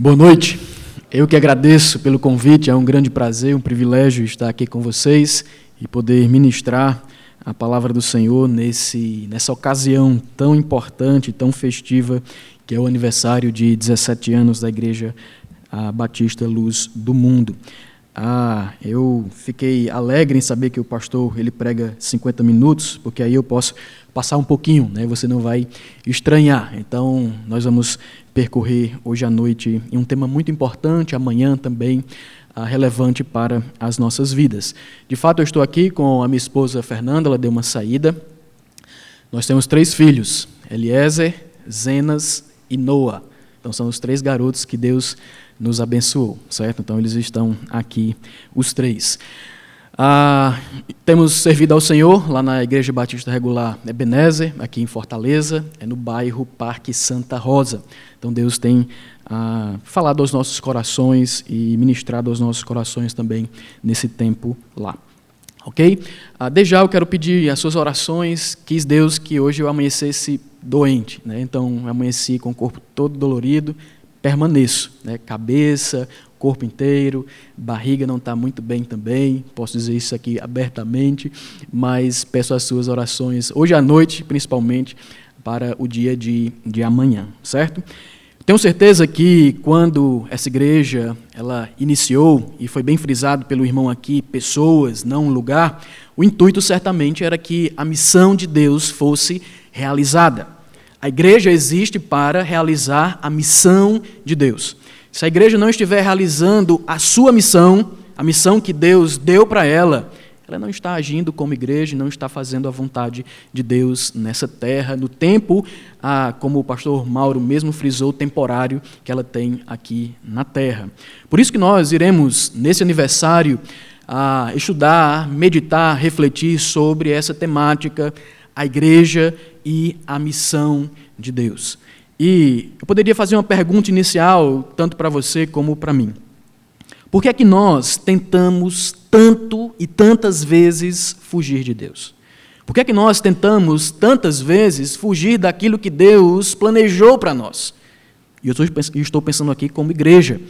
Boa noite. Eu que agradeço pelo convite, é um grande prazer, um privilégio estar aqui com vocês e poder ministrar a palavra do Senhor nessa ocasião tão importante, tão festiva, que é o aniversário de 17 anos da Igreja Batista Luz do Mundo. Eu fiquei alegre em saber que o pastor ele prega 50 minutos, porque aí eu posso passar um pouquinho, né? Você não vai estranhar. Então, nós vamos percorrer hoje à noite em um tema muito importante, amanhã também relevante para as nossas vidas. De fato, eu estou aqui com a minha esposa Fernanda, ela deu uma saída. Nós temos 3 filhos, Eliezer, Zenas e Noah. Então, são os 3 garotos que Deus nos abençoou, certo? Então, eles estão aqui, os 3. Temos servido ao Senhor lá na Igreja Batista Regular Ebenezer, aqui em Fortaleza, no bairro Parque Santa Rosa. Então, Deus tem falado aos nossos corações e ministrado aos nossos corações também nesse tempo lá. Ok? Desde já eu quero pedir as suas orações, quis Deus que hoje eu amanhecesse doente, né? Então, eu amanheci com o corpo todo dolorido, permaneço, né? Cabeça, corpo inteiro, barriga não está muito bem também, posso dizer isso aqui abertamente, mas peço as suas orações, hoje à noite, principalmente, para o dia de amanhã, certo? Tenho certeza que quando essa igreja ela iniciou, e foi bem frisado pelo irmão aqui, pessoas, não um lugar, o intuito certamente era que a missão de Deus fosse realizada. A igreja existe para realizar a missão de Deus. Se a igreja não estiver realizando a sua missão, a missão que Deus deu para ela, ela não está agindo como igreja, não está fazendo a vontade de Deus nessa terra, no tempo, como o pastor Mauro mesmo frisou, temporário que ela tem aqui na terra. Por isso que nós iremos, nesse aniversário, estudar, meditar, refletir sobre essa temática, a igreja e a missão de Deus. E eu poderia fazer uma pergunta inicial, tanto para você como para mim. Por que é que nós tentamos tanto e tantas vezes fugir de Deus? Por que é que nós tentamos tantas vezes fugir daquilo que Deus planejou para nós? E eu estou pensando aqui como igreja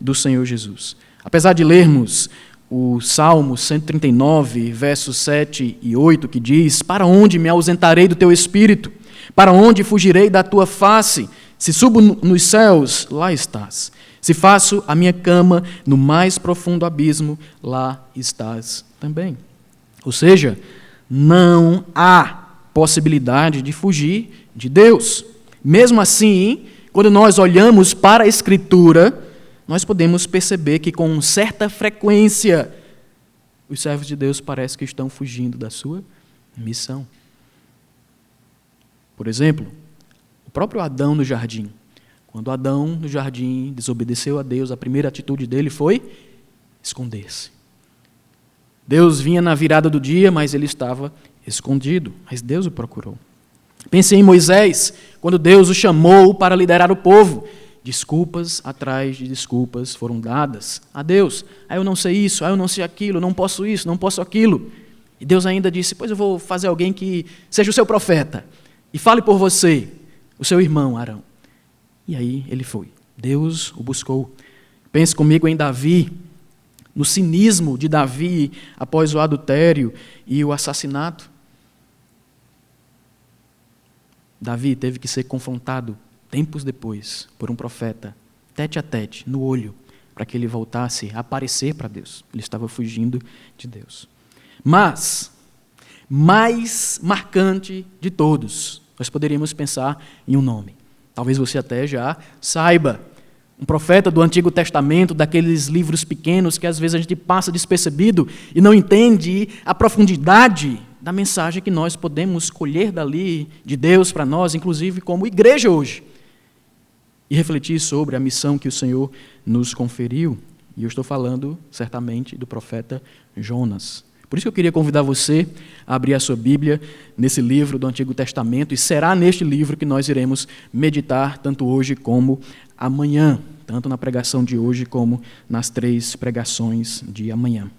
do Senhor Jesus. Apesar de lermos o Salmo 139, versos 7 e 8, que diz: "Para onde me ausentarei do teu espírito? Para onde fugirei da tua face? Se subo nos céus, lá estás. Se faço a minha cama no mais profundo abismo, lá estás também." Ou seja, não há possibilidade de fugir de Deus. Mesmo assim, quando nós olhamos para a Escritura, nós podemos perceber que com certa frequência os servos de Deus parecem que estão fugindo da sua missão. Por exemplo, o próprio Adão no jardim. Quando Adão no jardim desobedeceu a Deus, a primeira atitude dele foi esconder-se. Deus vinha na virada do dia, mas ele estava escondido, mas Deus o procurou. Pense em Moisés, quando Deus o chamou para liderar o povo. Desculpas atrás de desculpas foram dadas a Deus. Eu não sei isso, eu não sei aquilo, não posso isso, não posso aquilo. E Deus ainda disse: "Pois eu vou fazer alguém que seja o seu profeta e fale por você, o seu irmão Arão." E aí ele foi. Deus o buscou. Pense comigo em Davi, no cinismo de Davi após o adultério e o assassinato. Davi teve que ser confrontado tempos depois por um profeta, tete a tete, no olho, para que ele voltasse a aparecer para Deus. Ele estava fugindo de Deus. Mas, mais marcante de todos, nós poderíamos pensar em um nome. Talvez você até já saiba. Um profeta do Antigo Testamento, daqueles livros pequenos que às vezes a gente passa despercebido e não entende a profundidade da mensagem que nós podemos colher dali de Deus para nós, inclusive como igreja hoje, e refletir sobre a missão que o Senhor nos conferiu. E eu estou falando, certamente, do profeta Jonas. Por isso que eu queria convidar você a abrir a sua Bíblia nesse livro do Antigo Testamento, e será neste livro que nós iremos meditar tanto hoje como amanhã, tanto na pregação de hoje como nas 3 pregações de amanhã.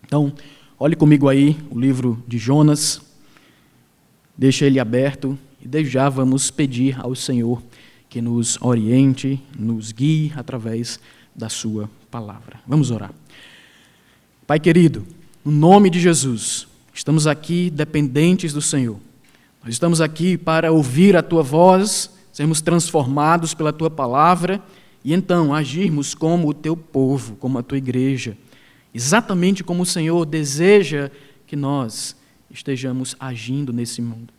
Então, olhe comigo aí o livro de Jonas, deixa ele aberto, e desde já vamos pedir ao Senhor que nos oriente, nos guie através da sua palavra. Vamos orar. Pai querido, no nome de Jesus, estamos aqui dependentes do Senhor. Nós estamos aqui para ouvir a Tua voz, sermos transformados pela Tua palavra e então agirmos como o Teu povo, como a Tua igreja, exatamente como o Senhor deseja que nós estejamos agindo nesse mundo.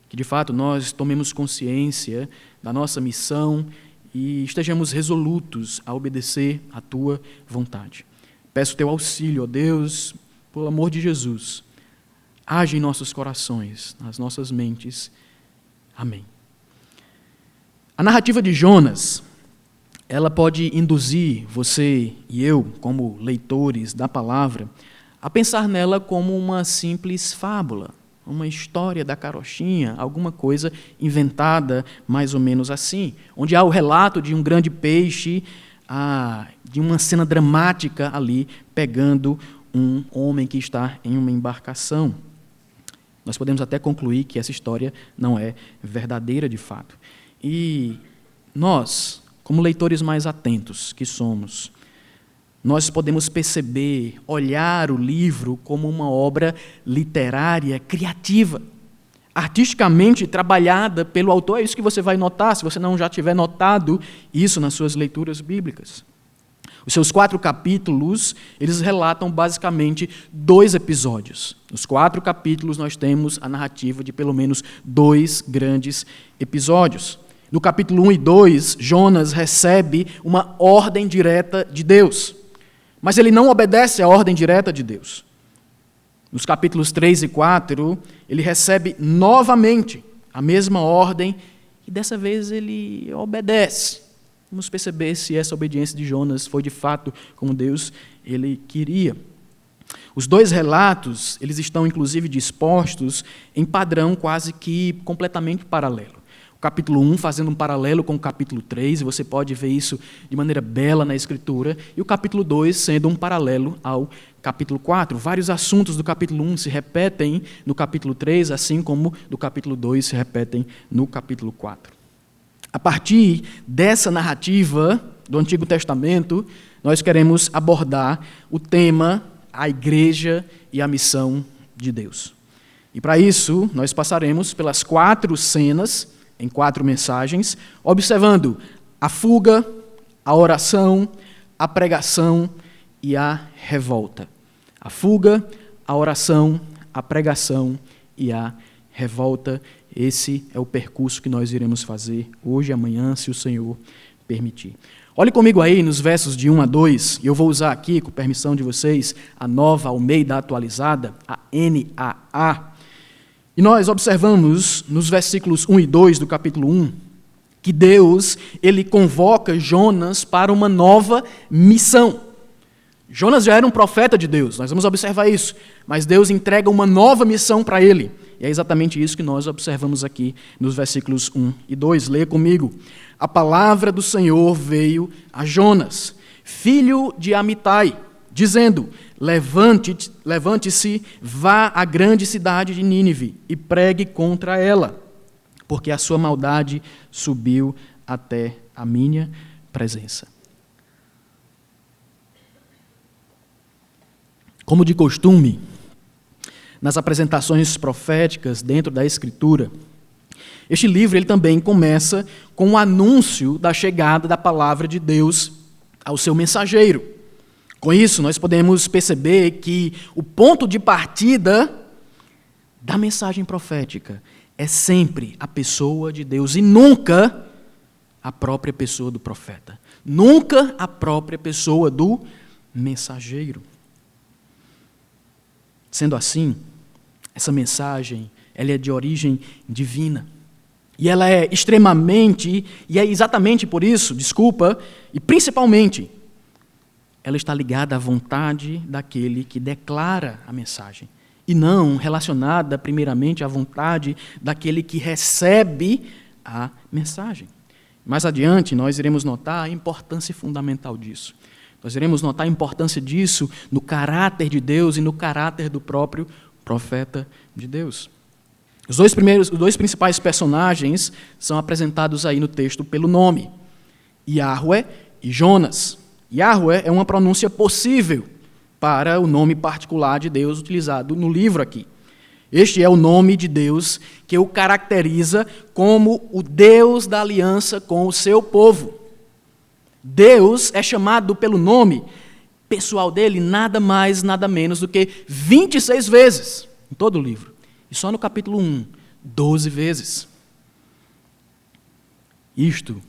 Que de fato nós tomemos consciência da nossa missão e estejamos resolutos a obedecer à Tua vontade. Peço Teu auxílio, ó Deus, pelo amor de Jesus. Age em nossos corações, nas nossas mentes. Amém. A narrativa de Jonas, ela pode induzir você e eu, como leitores da palavra, a pensar nela como uma simples fábula, uma história da carochinha, alguma coisa inventada mais ou menos assim, onde há o relato de um grande peixe, de uma cena dramática ali, pegando um homem que está em uma embarcação. Nós podemos até concluir que essa história não é verdadeira de fato. E nós, como leitores mais atentos que somos, nós podemos perceber, olhar o livro como uma obra literária criativa, artisticamente trabalhada pelo autor. É isso que você vai notar, se você não já tiver notado isso nas suas leituras bíblicas. Os seus 4 capítulos, eles relatam basicamente 2 episódios. Nos 4 capítulos nós temos a narrativa de pelo menos 2 grandes episódios. No capítulo 1 e 2, Jonas recebe uma ordem direta de Deus, mas ele não obedece à ordem direta de Deus. Nos capítulos 3 e 4, ele recebe novamente a mesma ordem e dessa vez ele obedece. Vamos perceber se essa obediência de Jonas foi de fato como Deus ele queria. Os 2 relatos, eles estão inclusive dispostos em padrão quase que completamente paralelo. O capítulo 1 fazendo um paralelo com o capítulo 3, e você pode ver isso de maneira bela na Escritura, e o capítulo 2 sendo um paralelo ao capítulo 4. Vários assuntos do capítulo 1 se repetem no capítulo 3, assim como do capítulo 2 se repetem no capítulo 4. A partir dessa narrativa do Antigo Testamento, nós queremos abordar o tema, a igreja e a missão de Deus. E para isso, nós passaremos pelas 4 cenas, em 4 mensagens, observando a fuga, a oração, a pregação e a revolta. A fuga, a oração, a pregação e a revolta. Esse é o percurso que nós iremos fazer hoje e amanhã, se o Senhor permitir. Olhe comigo aí nos versos de 1 a 2, e eu vou usar aqui, com permissão de vocês, a Nova Almeida Atualizada, a NAA. E nós observamos nos versículos 1 e 2 do capítulo 1, que Deus ele convoca Jonas para uma nova missão. Jonas já era um profeta de Deus, nós vamos observar isso, mas Deus entrega uma nova missão para ele. E é exatamente isso que nós observamos aqui nos versículos 1 e 2. Leia comigo. A palavra do Senhor veio a Jonas, filho de Amitai, dizendo: levante-se, vá à grande cidade de Nínive e pregue contra ela, porque a sua maldade subiu até a minha presença. Como de costume, nas apresentações proféticas dentro da Escritura, este livro ele também começa com o anúncio da chegada da palavra de Deus ao seu mensageiro. Com isso, nós podemos perceber que o ponto de partida da mensagem profética é sempre a pessoa de Deus e nunca a própria pessoa do profeta. Nunca a própria pessoa do mensageiro. Sendo assim, essa mensagem ela é de origem divina. E ela é extremamente, e é exatamente por isso, e principalmente, ela está ligada à vontade daquele que declara a mensagem, e não relacionada primeiramente à vontade daquele que recebe a mensagem. Mais adiante, nós iremos notar a importância fundamental disso. Nós iremos notar a importância disso no caráter de Deus e no caráter do próprio profeta de Deus. Os dois principais personagens são apresentados aí no texto pelo nome, Yahweh e Jonas. Yahweh é uma pronúncia possível para o nome particular de Deus utilizado no livro aqui. Este é o nome de Deus que o caracteriza como o Deus da aliança com o seu povo. Deus é chamado pelo nome pessoal dele nada mais, nada menos do que 26 vezes em todo o livro. E só no capítulo 1, 12 vezes. Isto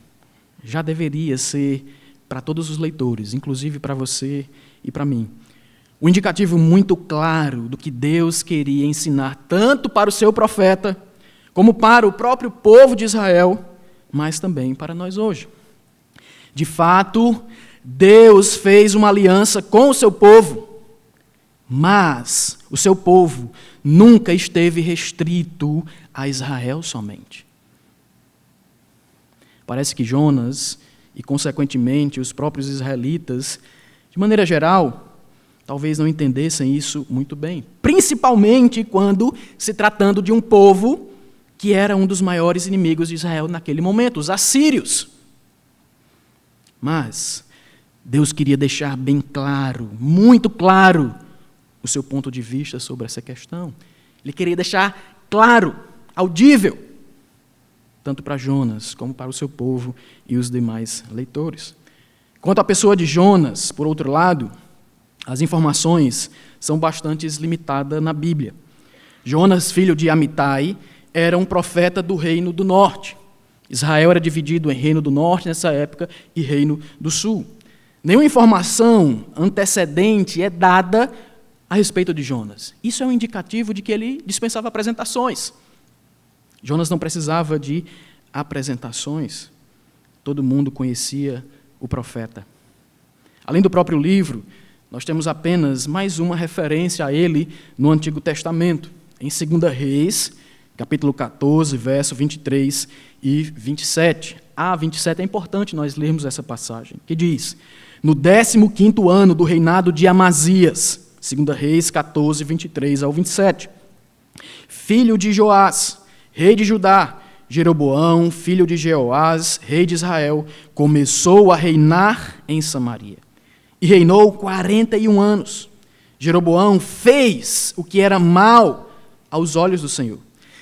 já deveria ser para todos os leitores, inclusive para você e para mim, um indicativo muito claro do que Deus queria ensinar tanto para o seu profeta, como para o próprio povo de Israel, mas também para nós hoje. De fato, Deus fez uma aliança com o seu povo, mas o seu povo nunca esteve restrito a Israel somente. Parece que Jonas, e consequentemente os próprios israelitas, de maneira geral, talvez não entendessem isso muito bem, principalmente quando se tratando de um povo que era um dos maiores inimigos de Israel naquele momento, os assírios. Mas Deus queria deixar bem claro, muito claro, o seu ponto de vista sobre essa questão. Ele queria deixar claro, audível, tanto para Jonas como para o seu povo e os demais leitores. Quanto à pessoa de Jonas, por outro lado, as informações são bastante limitadas na Bíblia. Jonas, filho de Amitai, era um profeta do reino do norte. Israel era dividido em reino do norte nessa época e reino do sul. Nenhuma informação antecedente é dada a respeito de Jonas. Isso é um indicativo de que ele dispensava apresentações. Jonas não precisava de apresentações. Todo mundo conhecia o profeta. Além do próprio livro, nós temos apenas mais uma referência a ele no Antigo Testamento, em 2 Reis, capítulo 14, verso 23 e 27. 27 é importante nós lermos essa passagem, que diz: no 15º ano do reinado de Amazias, 2 Reis 14, 23 ao 27, filho de Joás, rei de Judá, Jeroboão, filho de Jeoás, rei de Israel, começou a reinar em Samaria. E reinou 41 anos. Jeroboão fez o que era mal aos olhos do Senhor.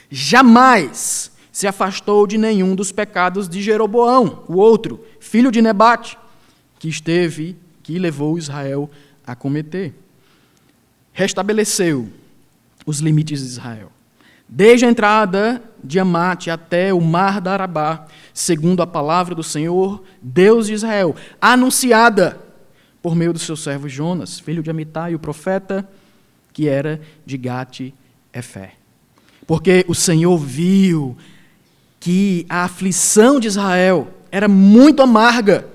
Jamais se afastou de nenhum dos pecados de Jeroboão, o outro, filho de Nebate, que levou Israel a cometer. Restabeleceu os limites de Israel, desde a entrada de Amate até o mar da Arabá, segundo a palavra do Senhor, Deus de Israel, anunciada por meio do seu servo Jonas, filho de Amitai, o profeta, que era de Gate-Efé. Porque o Senhor viu que a aflição de Israel era muito amarga,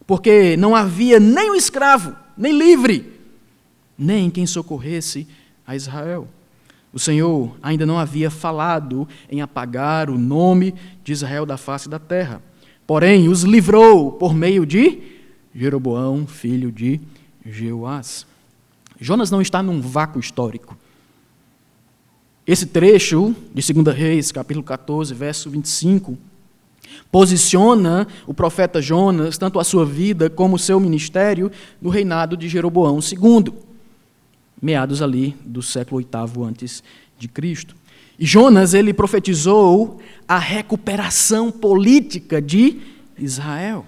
porque não havia nem um escravo, nem livre, nem quem socorresse a Israel. O Senhor ainda não havia falado em apagar o nome de Israel da face da terra, porém os livrou por meio de Jeroboão, filho de Jeoás. Jonas não está num vácuo histórico. Esse trecho de 2 Reis, capítulo 14, verso 25, posiciona o profeta Jonas, tanto a sua vida como o seu ministério, no reinado de Jeroboão II, meados ali do século VIII antes de Cristo. E Jonas, ele profetizou a recuperação política de Israel.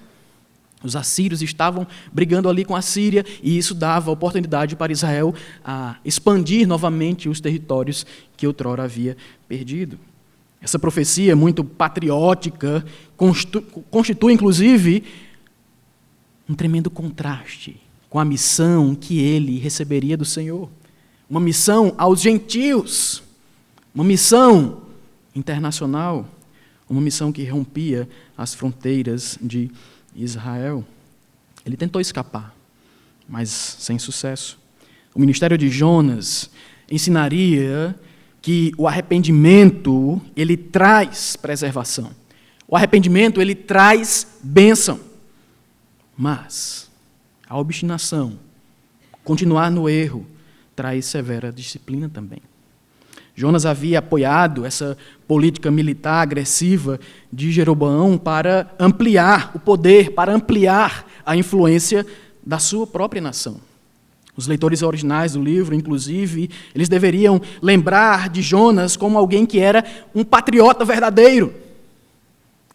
Os assírios estavam brigando ali com a Síria, e isso dava oportunidade para Israel a expandir novamente os territórios que outrora havia perdido. Essa profecia muito patriótica constitui, inclusive, um tremendo contraste com a missão que ele receberia do Senhor. Uma missão aos gentios, uma missão internacional, uma missão que rompia as fronteiras de Israel. Ele tentou escapar, mas sem sucesso. O ministério de Jonas ensinaria que o arrependimento, ele traz preservação. O arrependimento, ele traz bênção. Mas a obstinação, continuar no erro, traz severa disciplina também. Jonas havia apoiado essa política militar agressiva de Jeroboão para ampliar o poder, para ampliar a influência da sua própria nação. Os leitores originais do livro, inclusive, eles deveriam lembrar de Jonas como alguém que era um patriota verdadeiro.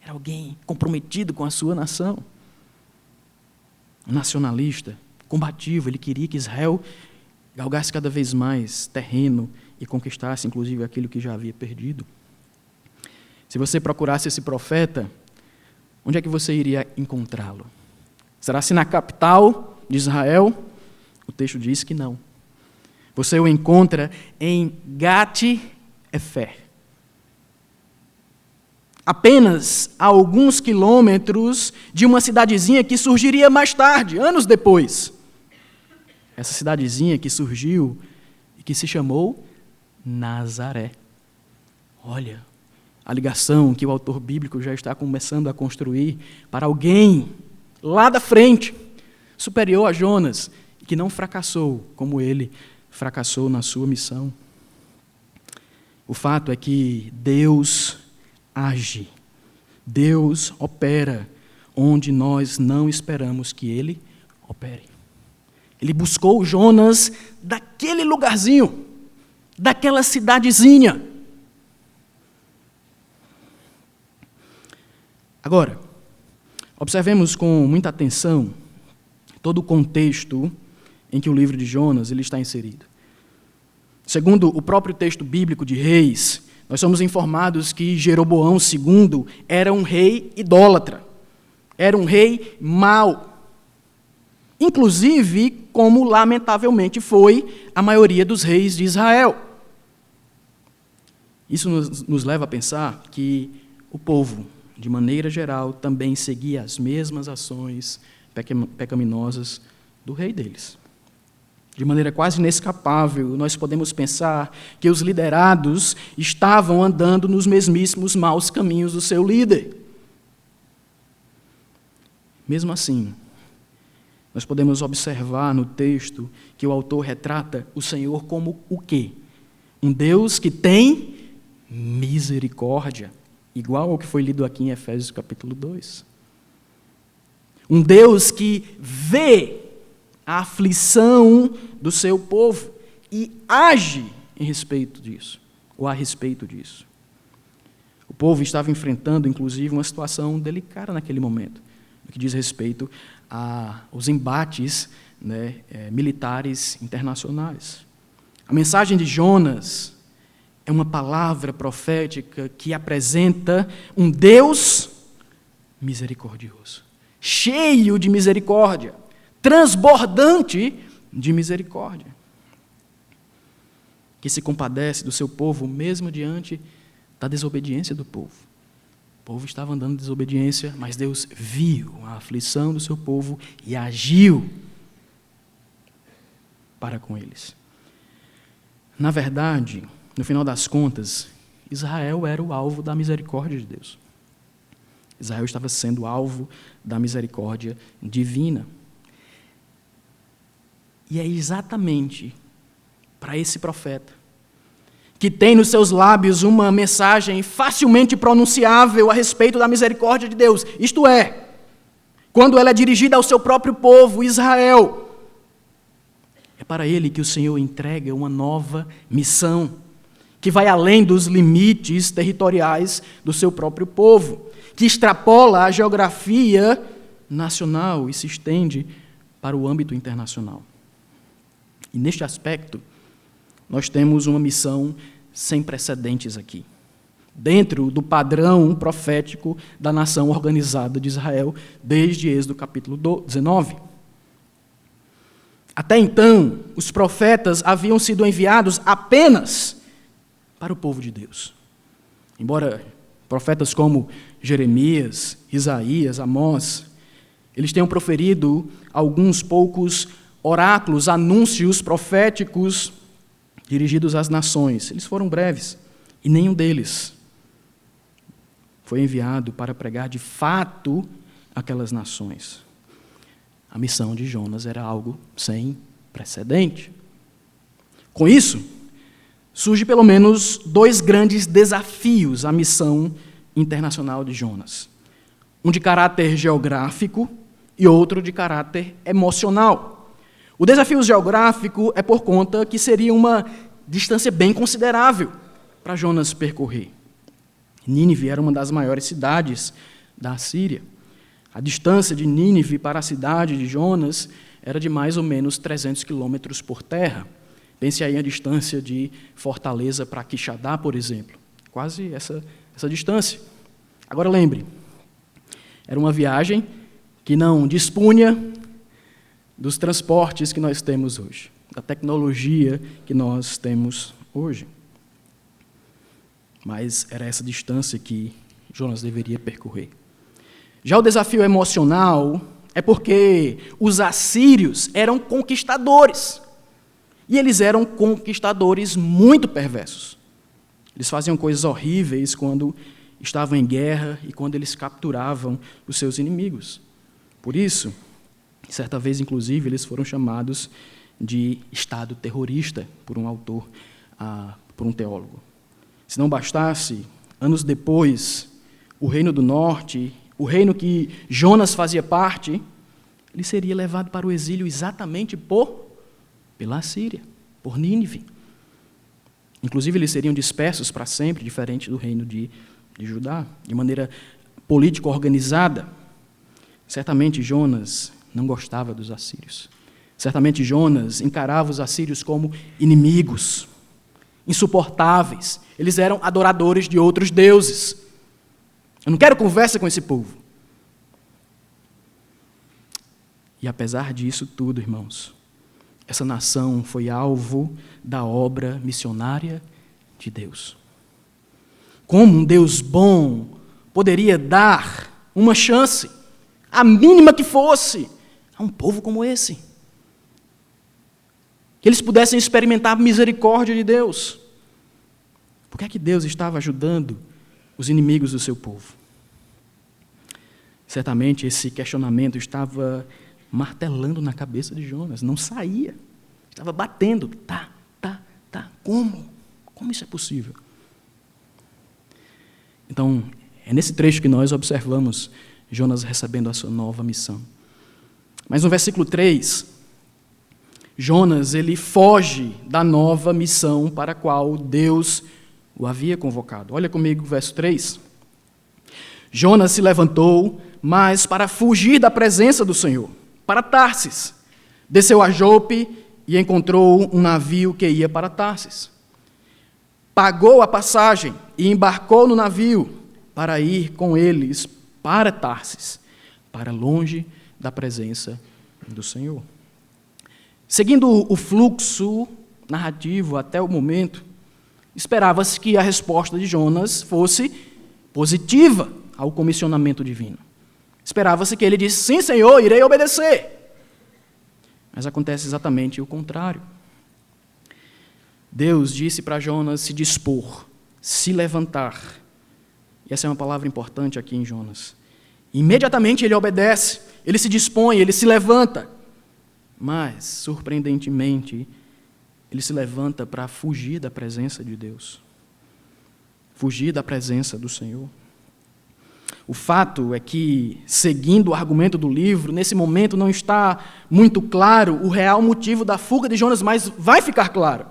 Era alguém comprometido com a sua nação. Um nacionalista, combativo, ele queria que Israel galgasse cada vez mais terreno e conquistasse, inclusive, aquilo que já havia perdido. Se você procurasse esse profeta, onde é que você iria encontrá-lo? Será-se na capital de Israel? O texto diz que não. Você o encontra em Gat-Hefer. Apenas a alguns quilômetros de uma cidadezinha que surgiria mais tarde, anos depois. Essa cidadezinha que surgiu e que se chamou Nazaré. Olha, a ligação que o autor bíblico já está começando a construir para alguém lá da frente, superior a Jonas, que não fracassou como ele fracassou na sua missão. O fato é que Deus age, Deus opera onde nós não esperamos que Ele opere. Ele buscou Jonas daquele lugarzinho, daquela cidadezinha. Agora, observemos com muita atenção todo o contexto em que o livro de Jonas ele está inserido. Segundo o próprio texto bíblico de Reis, nós somos informados que Jeroboão II era um rei idólatra, era um rei mau, inclusive como lamentavelmente foi a maioria dos reis de Israel. Isso nos leva a pensar que o povo, de maneira geral, também seguia as mesmas ações pecaminosas do rei deles. De maneira quase inescapável, nós podemos pensar que os liderados estavam andando nos mesmíssimos maus caminhos do seu líder. Mesmo assim, nós podemos observar no texto que o autor retrata o Senhor como o quê? Um Deus que tem misericórdia, igual ao que foi lido aqui em Efésios capítulo 2. Um Deus que vê a aflição do seu povo e age em respeito disso, ou a respeito disso. O povo estava enfrentando, inclusive, uma situação delicada naquele momento, no que diz respeito aos embates militares internacionais. A mensagem de Jonas é uma palavra profética que apresenta um Deus misericordioso, cheio de misericórdia, transbordante de misericórdia, que se compadece do seu povo mesmo diante da desobediência do povo. O povo estava andando em desobediência, mas Deus viu a aflição do seu povo e agiu para com eles. Na verdade, no final das contas, Israel era o alvo da misericórdia de Deus. Israel estava sendo alvo da misericórdia divina. E é exatamente para esse profeta, que tem nos seus lábios uma mensagem facilmente pronunciável a respeito da misericórdia de Deus, isto é, quando ela é dirigida ao seu próprio povo, Israel, é para ele que o Senhor entrega uma nova missão, que vai além dos limites territoriais do seu próprio povo, que extrapola a geografia nacional e se estende para o âmbito internacional. E neste aspecto, nós temos uma missão sem precedentes aqui, dentro do padrão profético da nação organizada de Israel, desde Êxodo capítulo 19. Até então, os profetas haviam sido enviados apenas para o povo de Deus. Embora profetas como Jeremias, Isaías, Amós, eles tenham proferido alguns poucos oráculos, anúncios proféticos dirigidos às nações. Eles foram breves e nenhum deles foi enviado para pregar de fato aquelas nações. A missão de Jonas era algo sem precedente. Com isso, surge pelo menos 2 grandes desafios à missão internacional de Jonas. Um de caráter geográfico e outro de caráter emocional. O desafio geográfico é por conta que seria uma distância bem considerável para Jonas percorrer. Nínive era uma das maiores cidades da Síria. A distância de Nínive para a cidade de Jonas era de mais ou menos 300 quilômetros por terra. Pense aí a distância de Fortaleza para Quixadá, por exemplo. Quase essa distância. Agora lembre, era uma viagem que não dispunha dos transportes que nós temos hoje, da tecnologia que nós temos hoje. Mas era essa distância que Jonas deveria percorrer. Já o desafio emocional é porque os assírios eram conquistadores. E eles eram conquistadores muito perversos. Eles faziam coisas horríveis quando estavam em guerra e quando eles capturavam os seus inimigos. Por isso, certa vez, inclusive, eles foram chamados de Estado terrorista por um autor, por um teólogo. Se não bastasse, anos depois, o Reino do Norte, o reino que Jonas fazia parte, ele seria levado para o exílio exatamente pela Síria, por Nínive. Inclusive, eles seriam dispersos para sempre, diferente do reino de Judá, de maneira política organizada. Certamente Jonas não gostava dos assírios. Certamente Jonas encarava os assírios como inimigos, insuportáveis. Eles eram adoradores de outros deuses. Eu não quero conversa com esse povo. E apesar disso tudo, irmãos, essa nação foi alvo da obra missionária de Deus. Como um Deus bom poderia dar uma chance, a mínima que fosse, a um povo como esse? Que eles pudessem experimentar a misericórdia de Deus. Por que é que Deus estava ajudando os inimigos do seu povo? Certamente esse questionamento estava martelando na cabeça de Jonas, não saía, estava batendo. Tá, como? Como isso é possível? Então, é nesse trecho que nós observamos Jonas recebendo a sua nova missão. Mas no versículo 3, Jonas ele foge da nova missão para a qual Deus o havia convocado. Olha comigo o verso 3. Jonas se levantou, mas para fugir da presença do Senhor, para Tarsis. Desceu a Jope e encontrou um navio que ia para Tarsis. Pagou a passagem e embarcou no navio para ir com eles para Tarsis, para longe da presença do Senhor. Seguindo o fluxo narrativo até o momento, esperava-se que a resposta de Jonas fosse positiva ao comissionamento divino. Esperava-se que ele disse, sim, Senhor, irei obedecer. Mas acontece exatamente o contrário. Deus disse para Jonas se dispor, se levantar. E essa é uma palavra importante aqui em Jonas. Imediatamente ele obedece, ele se dispõe, ele se levanta. Mas, surpreendentemente, ele se levanta para fugir da presença de Deus. Fugir da presença do Senhor. O fato é que, seguindo o argumento do livro, nesse momento não está muito claro o real motivo da fuga de Jonas, mas vai ficar claro.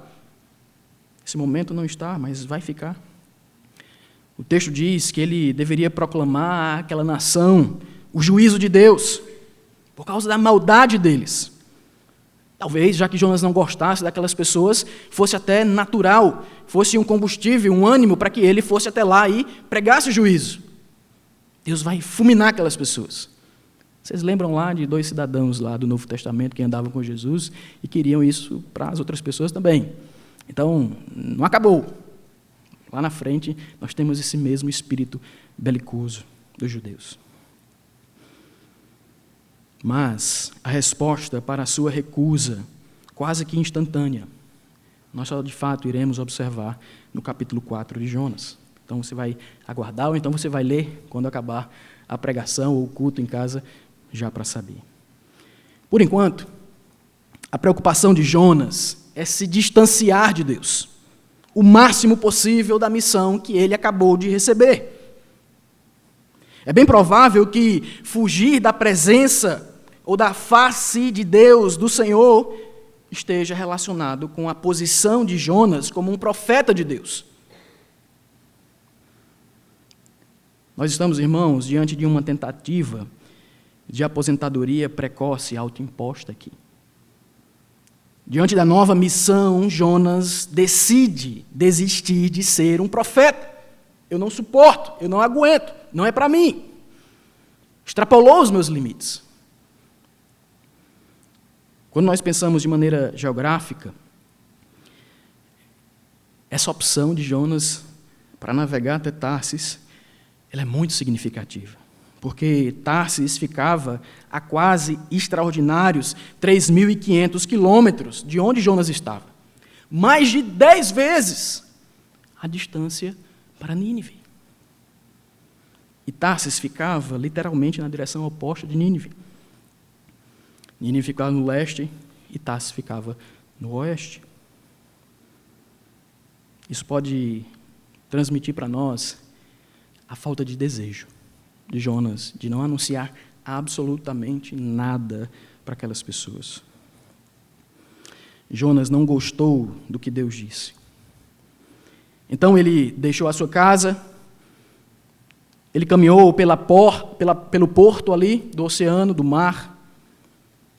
Esse momento não está, mas vai ficar. O texto diz que ele deveria proclamar àquela nação o juízo de Deus, por causa da maldade deles. Talvez, já que Jonas não gostasse daquelas pessoas, fosse até natural, fosse um combustível, um ânimo para que ele fosse até lá e pregasse o juízo. Deus vai fulminar aquelas pessoas. Vocês lembram lá de 2 cidadãos lá do Novo Testamento que andavam com Jesus e queriam isso para as outras pessoas também. Então, não acabou. Lá na frente, nós temos esse mesmo espírito belicoso dos judeus. Mas a resposta para a sua recusa, quase que instantânea, nós só de fato iremos observar no capítulo 4 de Jonas. Então você vai aguardar, ou então você vai ler quando acabar a pregação ou o culto em casa, já para saber. Por enquanto, a preocupação de Jonas é se distanciar de Deus. o máximo possível da missão que ele acabou de receber. É bem provável que fugir da presença ou da face de Deus, do Senhor, esteja relacionado com a posição de Jonas como um profeta de Deus. Nós estamos, irmãos, diante de uma tentativa de aposentadoria precoce autoimposta aqui. Diante da nova missão, Jonas decide desistir de ser um profeta. Eu não suporto, eu não aguento, não é para mim. Extrapolou os meus limites. Quando nós pensamos de maneira geográfica, essa opção de Jonas para navegar até Tarsis, ela é muito significativa, porque Tarsis ficava a quase extraordinários 3.500 quilômetros de onde Jonas estava. Mais de 10 vezes a distância para Nínive. E Tarsis ficava literalmente na direção oposta de Nínive. Nínive ficava no leste e Tarsis ficava no oeste. Isso pode transmitir para nós a falta de desejo de Jonas de não anunciar absolutamente nada para aquelas pessoas. Jonas não gostou do que Deus disse. Então ele deixou a sua casa, ele caminhou pelo porto ali do oceano, do mar,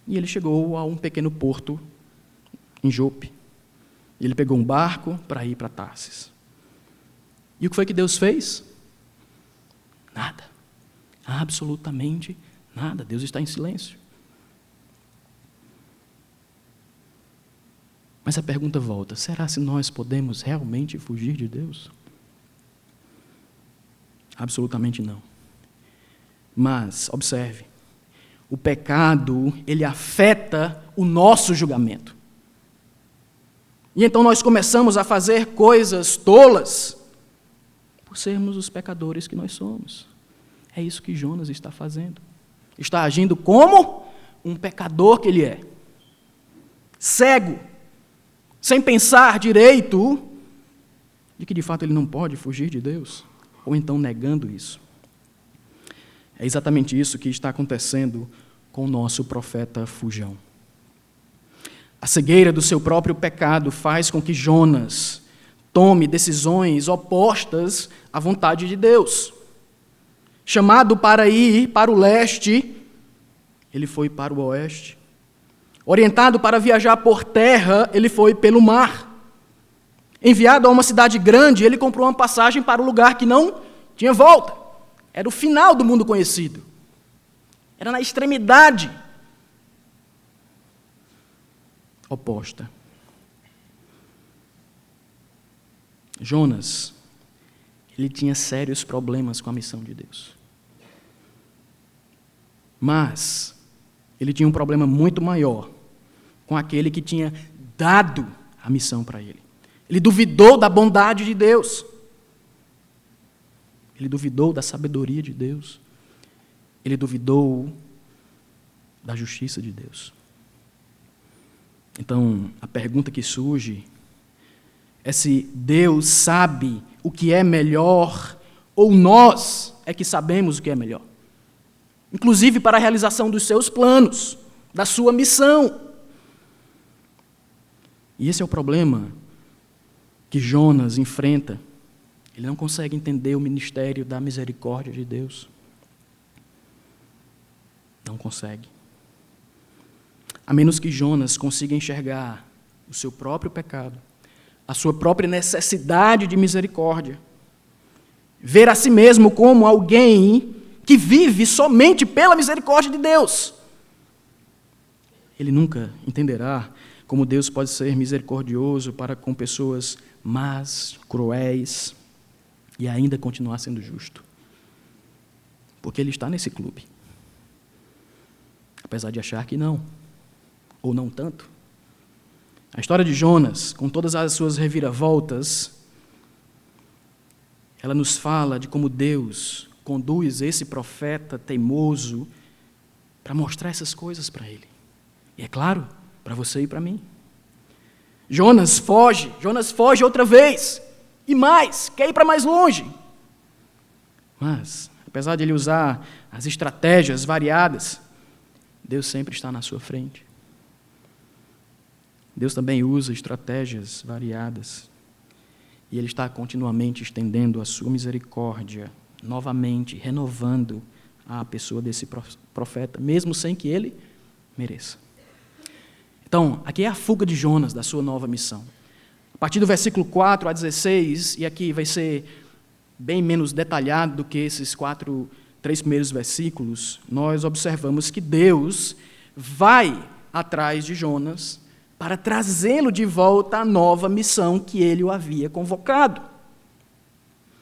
e ele chegou a um pequeno porto em Jope. Ele pegou um barco para ir para Tarsis. E o que foi que Deus fez? Nada. Absolutamente nada. Deus está em silêncio. Mas a pergunta volta: será se nós podemos realmente fugir de Deus? Absolutamente não. Mas, observe, o pecado, ele afeta o nosso julgamento. E então nós começamos a fazer coisas tolas por sermos os pecadores que nós somos. É isso que Jonas está fazendo. Está agindo como um pecador que ele é. Cego, sem pensar direito de que de fato ele não pode fugir de Deus, ou então negando isso. É exatamente isso que está acontecendo com o nosso profeta Fujão. A cegueira do seu próprio pecado faz com que Jonas tome decisões opostas à vontade de Deus. Chamado para ir para o leste, ele foi para o oeste. Orientado para viajar por terra, ele foi pelo mar. Enviado a uma cidade grande, ele comprou uma passagem para um lugar que não tinha volta. Era o final do mundo conhecido. Era na extremidade oposta. Jonas, ele tinha sérios problemas com a missão de Deus. Mas ele tinha um problema muito maior com aquele que tinha dado a missão para ele. Ele duvidou da bondade de Deus. Ele duvidou da sabedoria de Deus. Ele duvidou da justiça de Deus. Então, a pergunta que surge é se Deus sabe o que é melhor ou nós é que sabemos o que é melhor. Inclusive para a realização dos seus planos, da sua missão. E esse é o problema que Jonas enfrenta. Ele não consegue entender o ministério da misericórdia de Deus. Não consegue. A menos que Jonas consiga enxergar o seu próprio pecado, a sua própria necessidade de misericórdia, ver a si mesmo como alguém que vive somente pela misericórdia de Deus. Ele nunca entenderá como Deus pode ser misericordioso para com pessoas más, cruéis, e ainda continuar sendo justo. Porque ele está nesse clube. Apesar de achar que não, ou não tanto. A história de Jonas, com todas as suas reviravoltas, ela nos fala de como Deus conduz esse profeta teimoso para mostrar essas coisas para ele. E é claro, para você e para mim. Jonas foge outra vez. E mais, quer ir para mais longe. Mas, apesar de ele usar as estratégias variadas, Deus sempre está na sua frente. Deus também usa estratégias variadas. E Ele está continuamente estendendo a sua misericórdia, novamente, renovando a pessoa desse profeta, mesmo sem que ele mereça. Então, aqui é a fuga de Jonas da sua nova missão. A partir do versículo 4 a 16, e aqui vai ser bem menos detalhado do que esses 3 primeiros versículos, nós observamos que Deus vai atrás de Jonas para trazê-lo de volta à nova missão que ele o havia convocado.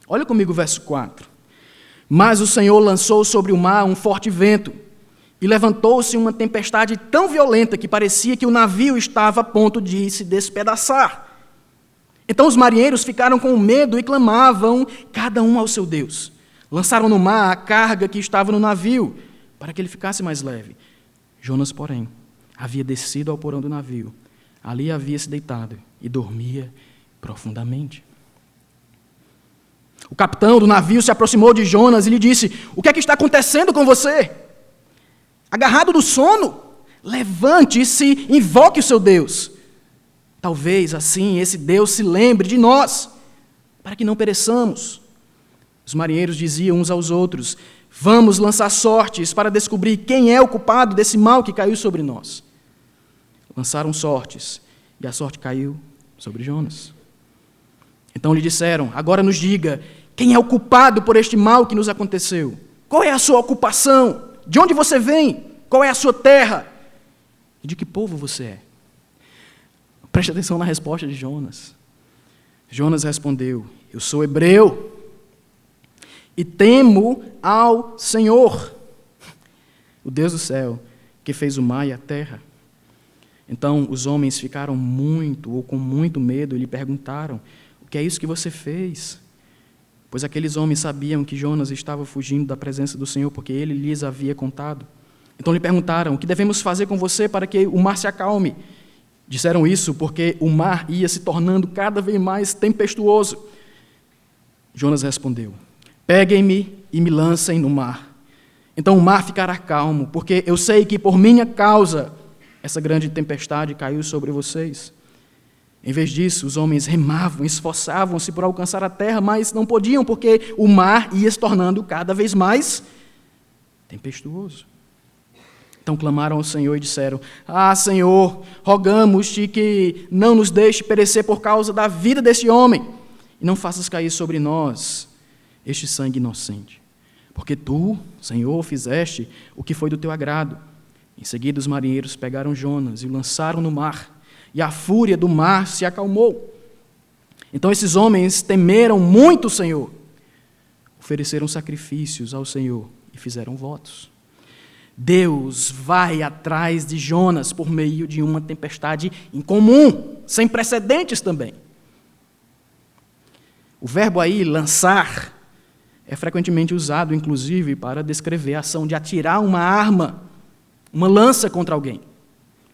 Olha comigo o verso 4. Mas o Senhor lançou sobre o mar um forte vento, e levantou-se uma tempestade tão violenta que parecia que o navio estava a ponto de se despedaçar. Então os marinheiros ficaram com medo e clamavam, cada um ao seu Deus. Lançaram no mar a carga que estava no navio, para que ele ficasse mais leve. Jonas, porém, havia descido ao porão do navio. Ali havia se deitado e dormia profundamente. O capitão do navio se aproximou de Jonas e lhe disse: o que é que está acontecendo com você? Agarrado no sono? Levante-se e invoque o seu Deus. Talvez assim esse Deus se lembre de nós, para que não pereçamos. Os marinheiros diziam uns aos outros: vamos lançar sortes para descobrir quem é o culpado desse mal que caiu sobre nós. Lançaram sortes, e a sorte caiu sobre Jonas. Então lhe disseram: agora nos diga, quem é o culpado por este mal que nos aconteceu? Qual é a sua ocupação? De onde você vem? Qual é a sua terra? E de que povo você é? Preste atenção na resposta de Jonas. Jonas respondeu: eu sou hebreu e temo ao Senhor, o Deus do céu, que fez o mar e a terra. Então os homens ficaram com muito medo e lhe perguntaram: o que é isso que você fez? Pois aqueles homens sabiam que Jonas estava fugindo da presença do Senhor, porque ele lhes havia contado. Então lhe perguntaram: o que devemos fazer com você para que o mar se acalme? Disseram isso porque o mar ia se tornando cada vez mais tempestuoso. Jonas respondeu: peguem-me e me lancem no mar. Então o mar ficará calmo, porque eu sei que por minha causa essa grande tempestade caiu sobre vocês. Em vez disso, os homens remavam, esforçavam-se por alcançar a terra, mas não podiam, porque o mar ia se tornando cada vez mais tempestuoso. Então clamaram ao Senhor e disseram: ah, Senhor, rogamos-te que não nos deixe perecer por causa da vida desse homem, e não faças cair sobre nós este sangue inocente. Porque tu, Senhor, fizeste o que foi do teu agrado. Em seguida, os marinheiros pegaram Jonas e o lançaram no mar, e a fúria do mar se acalmou. Então esses homens temeram muito o Senhor, ofereceram sacrifícios ao Senhor e fizeram votos. Deus vai atrás de Jonas por meio de uma tempestade incomum, sem precedentes também. O verbo aí, lançar, é frequentemente usado, inclusive, para descrever a ação de atirar uma arma, uma lança contra alguém.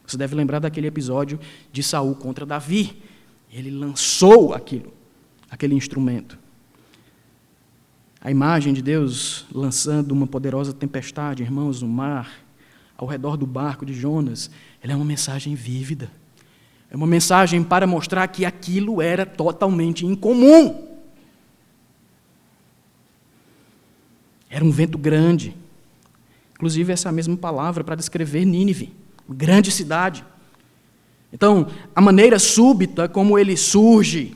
Você deve lembrar daquele episódio de Saul contra Davi. Ele lançou aquele instrumento. A imagem de Deus lançando uma poderosa tempestade, irmãos, no mar, ao redor do barco de Jonas, ela é uma mensagem vívida. É uma mensagem para mostrar que aquilo era totalmente incomum. Era um vento grande. Inclusive, essa é a mesma palavra para descrever Nínive, uma grande cidade. Então, a maneira súbita como ele surge,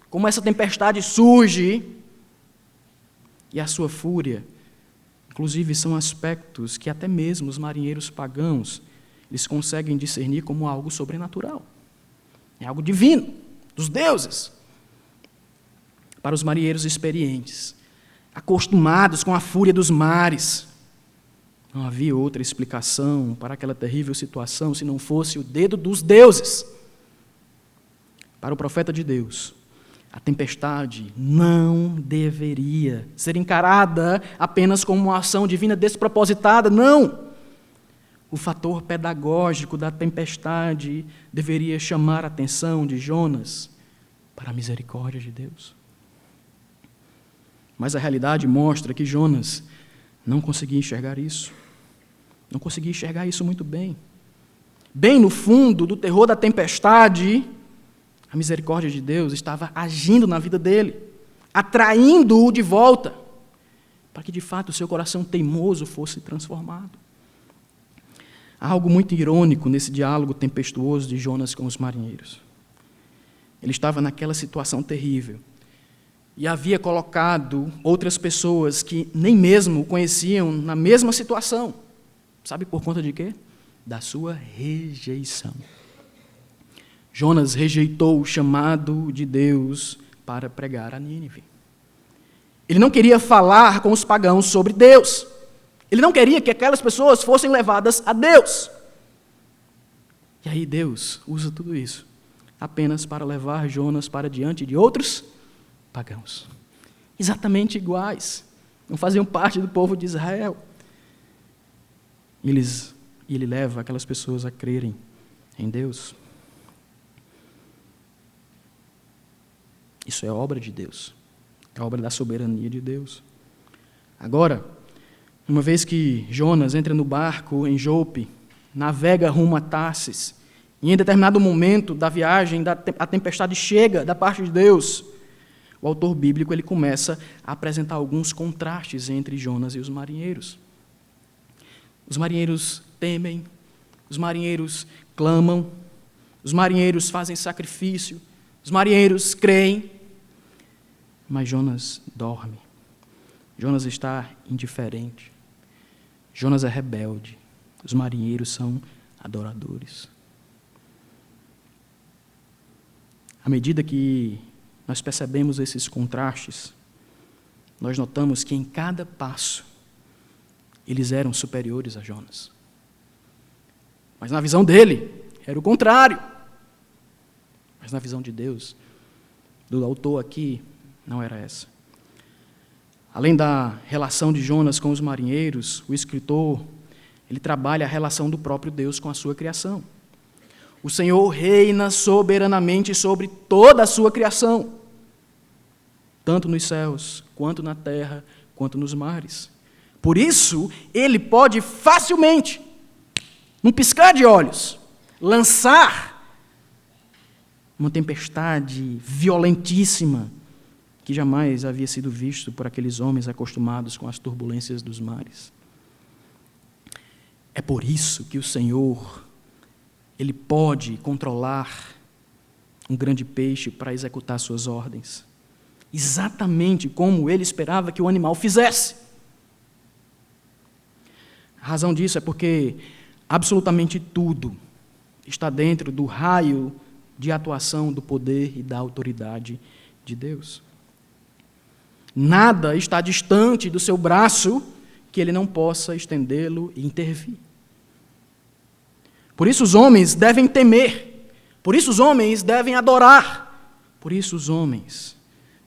como essa tempestade surge, e a sua fúria, inclusive, são aspectos que até mesmo os marinheiros pagãos eles conseguem discernir como algo sobrenatural. É algo divino, dos deuses. Para os marinheiros experientes, acostumados com a fúria dos mares, não havia outra explicação para aquela terrível situação se não fosse o dedo dos deuses. Para o profeta de Deus, a tempestade não deveria ser encarada apenas como uma ação divina despropositada, não. o fator pedagógico da tempestade deveria chamar a atenção de Jonas para a misericórdia de Deus. Mas a realidade mostra que Jonas não conseguia enxergar isso. Não conseguia enxergar isso muito bem. Bem no fundo do terror da tempestade, a misericórdia de Deus estava agindo na vida dele, atraindo-o de volta, para que de fato o seu coração teimoso fosse transformado. Há algo muito irônico nesse diálogo tempestuoso de Jonas com os marinheiros. Ele estava naquela situação terrível e havia colocado outras pessoas que nem mesmo o conheciam na mesma situação. Sabe por conta de quê? Da sua rejeição. Jonas rejeitou o chamado de Deus para pregar a Nínive. Ele não queria falar com os pagãos sobre Deus. Ele não queria que aquelas pessoas fossem levadas a Deus. E aí Deus usa tudo isso apenas para levar Jonas para diante de outros pagãos. Exatamente iguais. Não faziam parte do povo de Israel. E ele leva aquelas pessoas a crerem em Deus. Isso é obra de Deus. É obra da soberania de Deus. Agora, uma vez que Jonas entra no barco em Jope, navega rumo a Tarsis, e em determinado momento da viagem, a tempestade chega da parte de Deus, o autor bíblico ele começa a apresentar alguns contrastes entre Jonas e os marinheiros. Os marinheiros temem, os marinheiros clamam, os marinheiros fazem sacrifício, os marinheiros creem, mas Jonas dorme. Jonas está indiferente. Jonas é rebelde. Os marinheiros são adoradores. À medida que nós percebemos esses contrastes, nós notamos que em cada passo eles eram superiores a Jonas. Mas na visão dele, era o contrário. Mas na visão de Deus, do autor aqui, não era essa. Além da relação de Jonas com os marinheiros, o escritor, ele trabalha a relação do próprio Deus com a sua criação. O Senhor reina soberanamente sobre toda a sua criação, tanto nos céus, quanto na terra, quanto nos mares. Por isso, ele pode facilmente, num piscar de olhos, lançar uma tempestade violentíssima que jamais havia sido visto por aqueles homens acostumados com as turbulências dos mares. É por isso que o Senhor, ele pode controlar um grande peixe para executar suas ordens, exatamente como ele esperava que o animal fizesse. A razão disso é porque absolutamente tudo está dentro do raio de atuação do poder e da autoridade de Deus. Nada está distante do seu braço que ele não possa estendê-lo e intervir. Por isso os homens devem temer, por isso os homens devem adorar, por isso os homens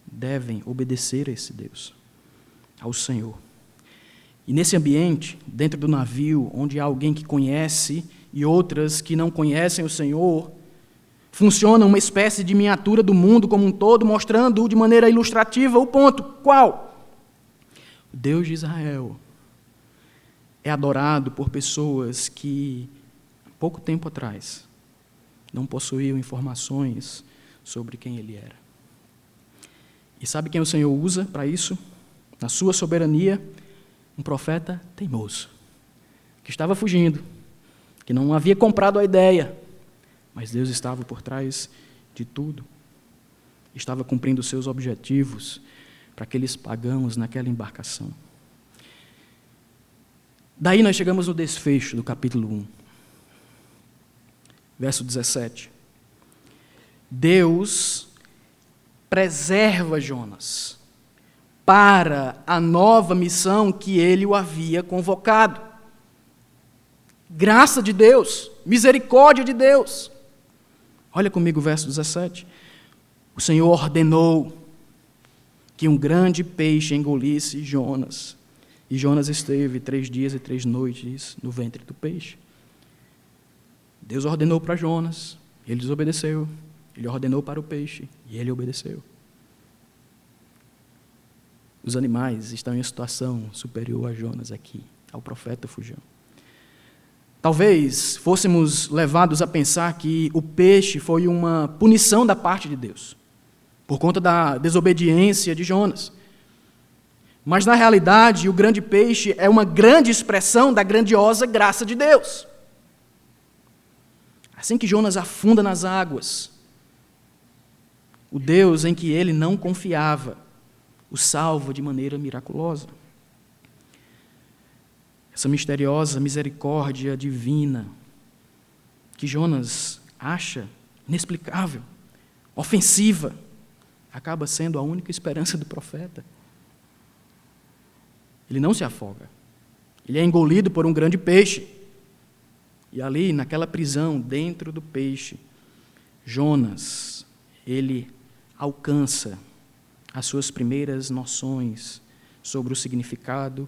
devem obedecer a esse Deus, ao Senhor. E nesse ambiente, dentro do navio, onde há alguém que conhece e outras que não conhecem o Senhor, funciona uma espécie de miniatura do mundo como um todo, mostrando de maneira ilustrativa o ponto. Qual? O Deus de Israel é adorado por pessoas que, há pouco tempo atrás, não possuíam informações sobre quem ele era. E sabe quem o Senhor usa para isso? Na sua soberania, um profeta teimoso, que estava fugindo, que não havia comprado a ideia, mas Deus estava por trás de tudo. Estava cumprindo seus objetivos para aqueles pagãos naquela embarcação. Daí nós chegamos no desfecho do capítulo 1. Verso 17. Deus preserva Jonas para a nova missão que ele o havia convocado. Graça de Deus, misericórdia de Deus. Olha comigo o verso 17. O Senhor ordenou que um grande peixe engolisse Jonas. E Jonas esteve 3 dias e 3 noites no ventre do peixe. Deus ordenou para Jonas, ele desobedeceu. Ele ordenou para o peixe, e ele obedeceu. Os animais estão em situação superior a Jonas aqui, ao profeta fujão. Talvez fôssemos levados a pensar que o peixe foi uma punição da parte de Deus, por conta da desobediência de Jonas. Mas, na realidade, o grande peixe é uma grande expressão da grandiosa graça de Deus. Assim que Jonas afunda nas águas, o Deus em que ele não confiava o salva de maneira miraculosa. Essa misteriosa misericórdia divina que Jonas acha inexplicável, ofensiva, acaba sendo a única esperança do profeta. Ele não se afoga. Ele é engolido por um grande peixe. E ali, naquela prisão, dentro do peixe, Jonas, ele alcança as suas primeiras noções sobre o significado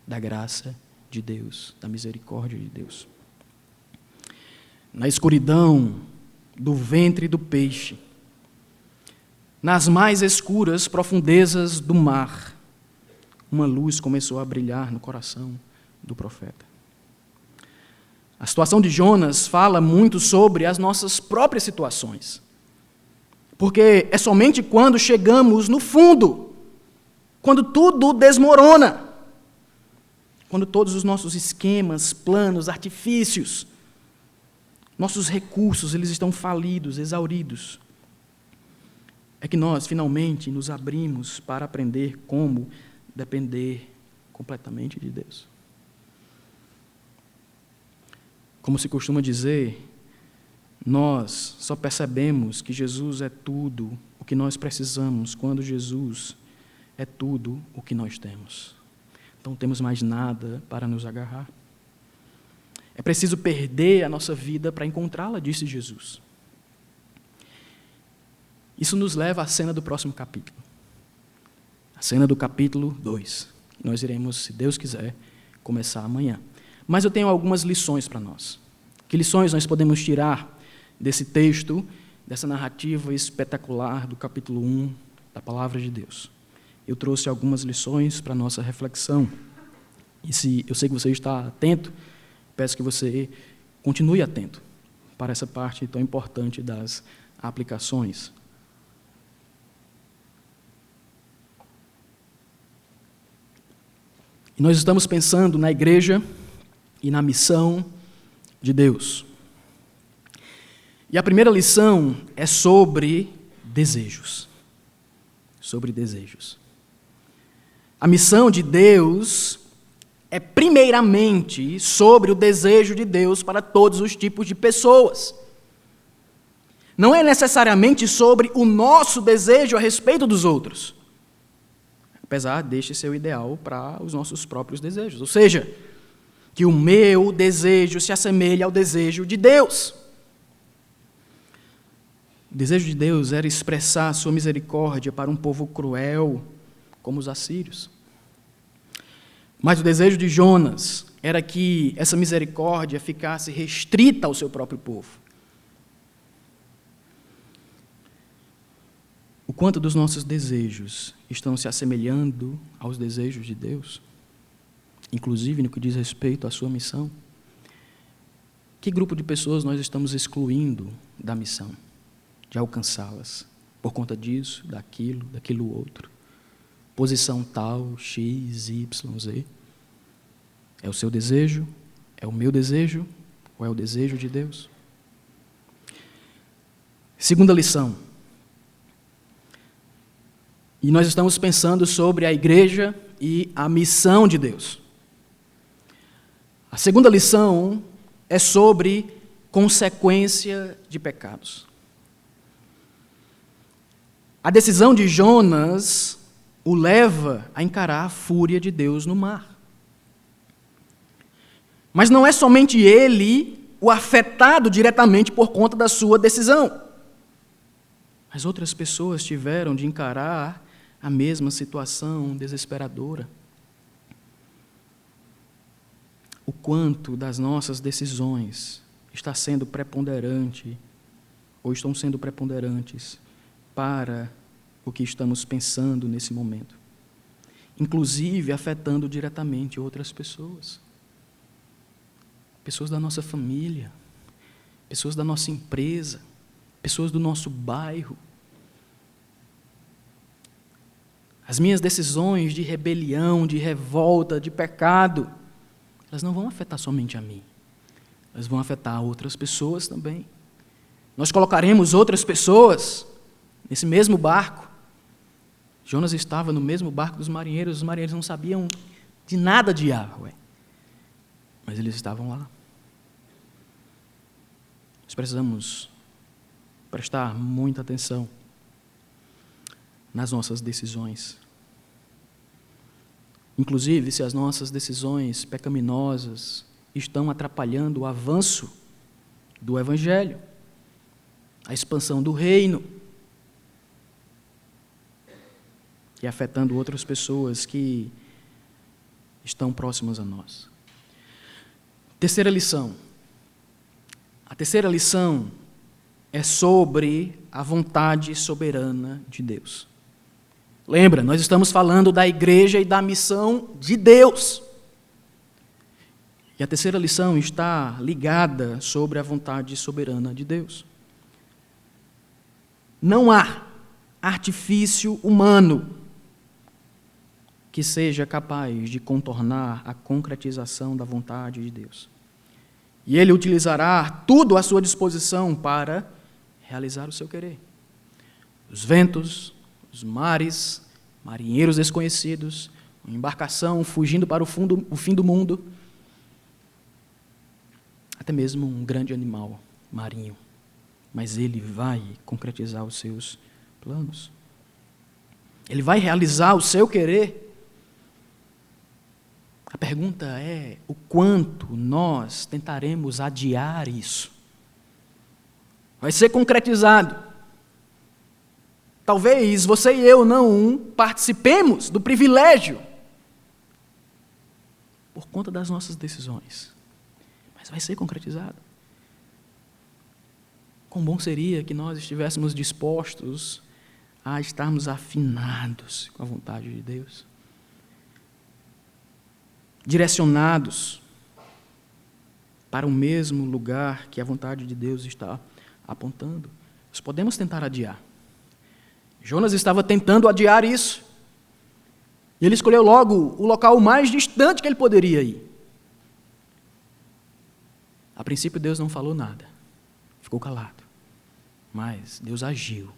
da graça de Deus, da misericórdia de Deus. Na escuridão do ventre do peixe, nas mais escuras profundezas do mar, uma luz começou a brilhar no coração do profeta. A situação de Jonas fala muito sobre as nossas próprias situações. Porque é somente quando chegamos no fundo, quando tudo desmorona, quando todos os nossos esquemas, planos, artifícios, nossos recursos, eles estão falidos, exauridos, é que nós finalmente nos abrimos para aprender como depender completamente de Deus. Como se costuma dizer, nós só percebemos que Jesus é tudo o que nós precisamos quando Jesus é tudo o que nós temos. Então não temos mais nada para nos agarrar. É preciso perder a nossa vida para encontrá-la, disse Jesus. Isso nos leva à cena do próximo capítulo. A cena do capítulo 2. Nós iremos, se Deus quiser, começar amanhã. Mas eu tenho algumas lições para nós. Que lições nós podemos tirar desse texto, dessa narrativa espetacular do capítulo 1 da Palavra de Deus? Eu trouxe algumas lições para a nossa reflexão. E se eu sei que você está atento, peço que você continue atento para essa parte tão importante das aplicações. E nós estamos pensando na igreja e na missão de Deus. E a primeira lição é sobre desejos. Sobre desejos. A missão de Deus é primeiramente sobre o desejo de Deus para todos os tipos de pessoas. Não é necessariamente sobre o nosso desejo a respeito dos outros. Apesar deste ser o ideal para os nossos próprios desejos. Ou seja, que o meu desejo se assemelhe ao desejo de Deus. O desejo de Deus era expressar a sua misericórdia para um povo cruel, como os assírios. Mas o desejo de Jonas era que essa misericórdia ficasse restrita ao seu próprio povo. O quanto dos nossos desejos estão se assemelhando aos desejos de Deus, inclusive no que diz respeito à sua missão? Que grupo de pessoas nós estamos excluindo da missão, de alcançá-las, por conta disso, daquilo outro? Posição tal, X, Y, Z. É o seu desejo? É o meu desejo? Ou é o desejo de Deus? Segunda lição. E nós estamos pensando sobre a igreja e a missão de Deus. A segunda lição é sobre consequência de pecados. A decisão de Jonas o leva a encarar a fúria de Deus no mar. Mas não é somente ele o afetado diretamente por conta da sua decisão. Mas outras pessoas tiveram de encarar a mesma situação desesperadora. O quanto das nossas decisões está sendo preponderante, ou estão sendo preponderantes para o que estamos pensando nesse momento, inclusive afetando diretamente outras pessoas. Pessoas da nossa família, pessoas da nossa empresa, pessoas do nosso bairro. As minhas decisões de rebelião, de revolta, de pecado, elas não vão afetar somente a mim, elas vão afetar outras pessoas também. Nós colocaremos outras pessoas nesse mesmo barco. Jonas estava no mesmo barco dos marinheiros, os marinheiros não sabiam de nada de Yahweh, mas eles estavam lá. Nós precisamos prestar muita atenção nas nossas decisões. Inclusive, se as nossas decisões pecaminosas estão atrapalhando o avanço do Evangelho, a expansão do reino, e afetando outras pessoas que estão próximas a nós. Terceira lição. A terceira lição é sobre a vontade soberana de Deus. Lembra, nós estamos falando da igreja e da missão de Deus. E a terceira lição está ligada sobre a vontade soberana de Deus. Não há artifício humano que seja capaz de contornar a concretização da vontade de Deus. E Ele utilizará tudo à sua disposição para realizar o seu querer. Os ventos, os mares, marinheiros desconhecidos, uma embarcação fugindo para o fim do mundo, até mesmo um grande animal marinho. Mas Ele vai concretizar os seus planos. Ele vai realizar o seu querer. A pergunta é o quanto nós tentaremos adiar isso. Vai ser concretizado. Talvez você e eu não participemos do privilégio por conta das nossas decisões, mas vai ser concretizado. Quão bom seria que nós estivéssemos dispostos a estarmos afinados com a vontade de Deus, direcionados para o mesmo lugar que a vontade de Deus está apontando. Nós podemos tentar adiar. Jonas estava tentando adiar isso. E ele escolheu logo o local mais distante que ele poderia ir. A princípio, Deus não falou nada. Ficou calado. Mas Deus agiu.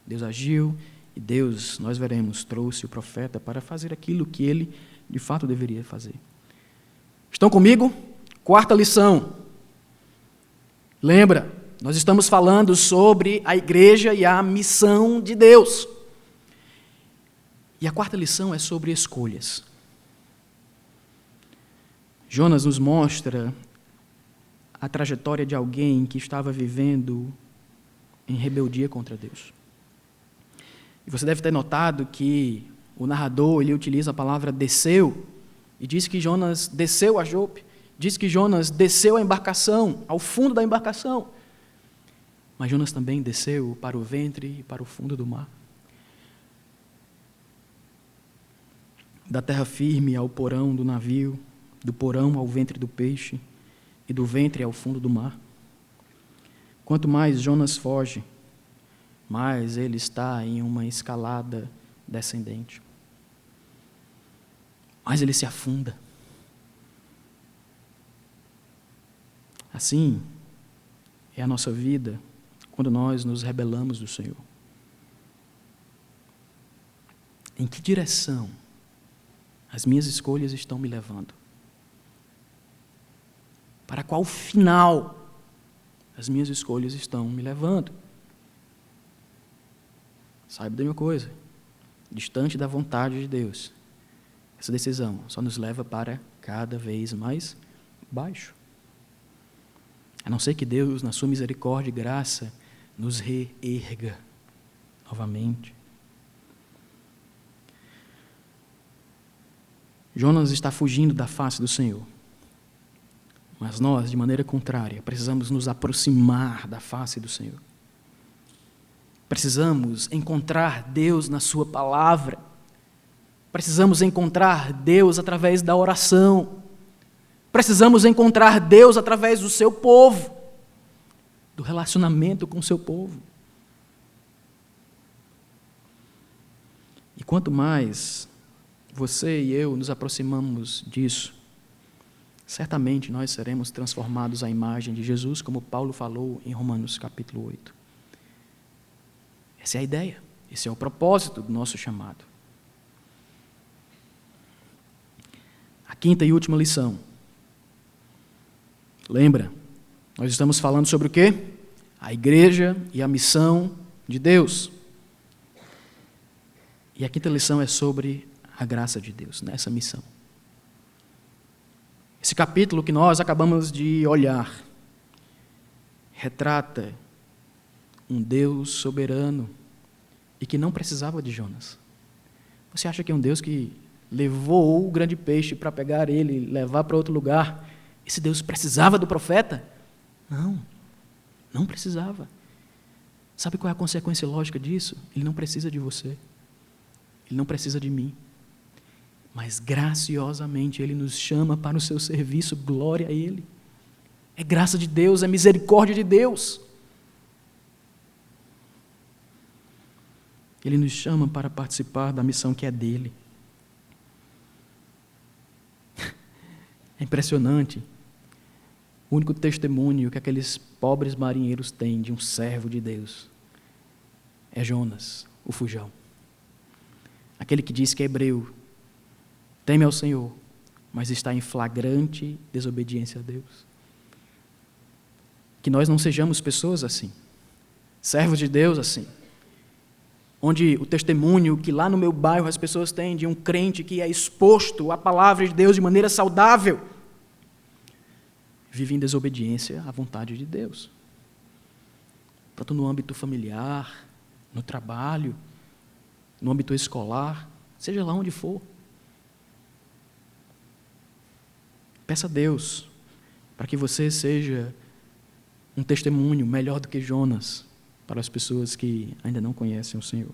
Deus agiu e Deus, nós veremos, trouxe o profeta para fazer aquilo que ele de fato deveria fazer. Estão comigo? Quarta lição. Lembra, nós estamos falando sobre a igreja e a missão de Deus. E a quarta lição é sobre escolhas. Jonas nos mostra a trajetória de alguém que estava vivendo em rebeldia contra Deus. E você deve ter notado que o narrador, ele utiliza a palavra desceu, e diz que Jonas desceu a Jope, diz que Jonas desceu a embarcação, ao fundo da embarcação. Mas Jonas também desceu para o ventre e para o fundo do mar. Da terra firme ao porão do navio, do porão ao ventre do peixe, e do ventre ao fundo do mar. Quanto mais Jonas foge, mais ele está em uma escalada descendente. Mais ele se afunda. Assim é a nossa vida quando nós nos rebelamos do Senhor. Em que direção as minhas escolhas estão me levando? Para qual final as minhas escolhas estão me levando? Saiba de uma coisa, distante da vontade de Deus, essa decisão só nos leva para cada vez mais baixo. A não ser que Deus, na sua misericórdia e graça, nos reerga novamente. Jonas está fugindo da face do Senhor. Mas nós, de maneira contrária, precisamos nos aproximar da face do Senhor. Precisamos encontrar Deus na sua palavra. Precisamos encontrar Deus através da oração. Precisamos encontrar Deus através do seu povo, do relacionamento com o seu povo. E quanto mais você e eu nos aproximamos disso, certamente nós seremos transformados à imagem de Jesus, como Paulo falou em Romanos capítulo 8. Essa é a ideia, esse é o propósito do nosso chamado. A quinta e última lição. Lembra, nós estamos falando sobre o quê? A igreja e a missão de Deus. E a quinta lição é sobre a graça de Deus nessa missão. Esse capítulo que nós acabamos de olhar retrata um Deus soberano e que não precisava de Jonas. Você acha que é um Deus que levou o grande peixe para pegar ele e levar para outro lugar? Esse Deus precisava do profeta? Não, não precisava. Sabe qual é a consequência lógica disso? Ele não precisa de você. Ele não precisa de mim. Mas graciosamente Ele nos chama para o seu serviço, glória a Ele. É graça de Deus, é misericórdia de Deus. Ele nos chama para participar da missão que é dele. É impressionante. O único testemunho que aqueles pobres marinheiros têm de um servo de Deus é Jonas, o fujão. Aquele que diz que é hebreu, teme ao Senhor, mas está em flagrante desobediência a Deus. Que nós não sejamos pessoas assim, servos de Deus assim, onde o testemunho que lá no meu bairro as pessoas têm de um crente que é exposto à palavra de Deus de maneira saudável, vive em desobediência à vontade de Deus. Tanto no âmbito familiar, no trabalho, no âmbito escolar, seja lá onde for. Peça a Deus para que você seja um testemunho melhor do que Jonas para as pessoas que ainda não conhecem o Senhor.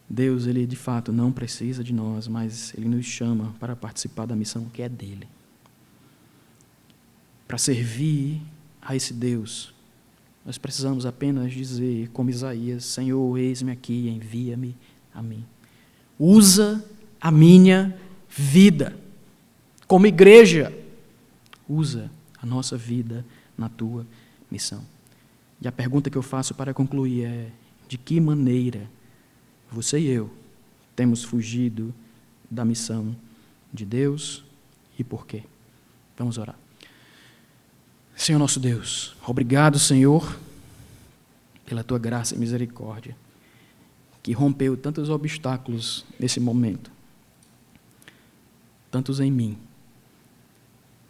Deus, Ele de fato não precisa de nós, mas Ele nos chama para participar da missão que é dele. Para servir a esse Deus, nós precisamos apenas dizer, como Isaías, Senhor, eis-me aqui, envia-me a mim. Usa a minha vida. Como igreja, usa a nossa vida na tua missão. E a pergunta que eu faço para concluir é: de que maneira você e eu temos fugido da missão de Deus e por quê? Vamos orar. Senhor nosso Deus, obrigado, Senhor, pela tua graça e misericórdia, que rompeu tantos obstáculos nesse momento, tantos em mim.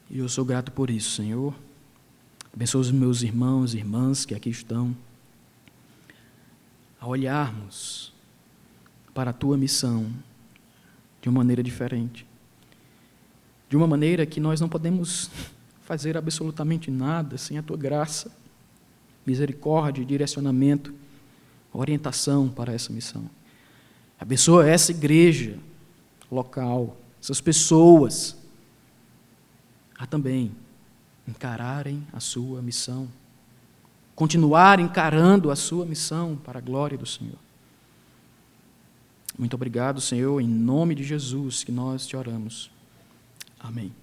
E eu sou grato por isso, Senhor. Abençoa os meus irmãos e irmãs que aqui estão, a olharmos para a tua missão de uma maneira diferente, de uma maneira que nós não podemos fazer absolutamente nada sem a tua graça, misericórdia, direcionamento, orientação para essa missão. Abençoa essa igreja local, essas pessoas, a também encararem a sua missão, continuar encarando a sua missão para a glória do Senhor. Muito obrigado, Senhor, em nome de Jesus que nós te oramos. Amém.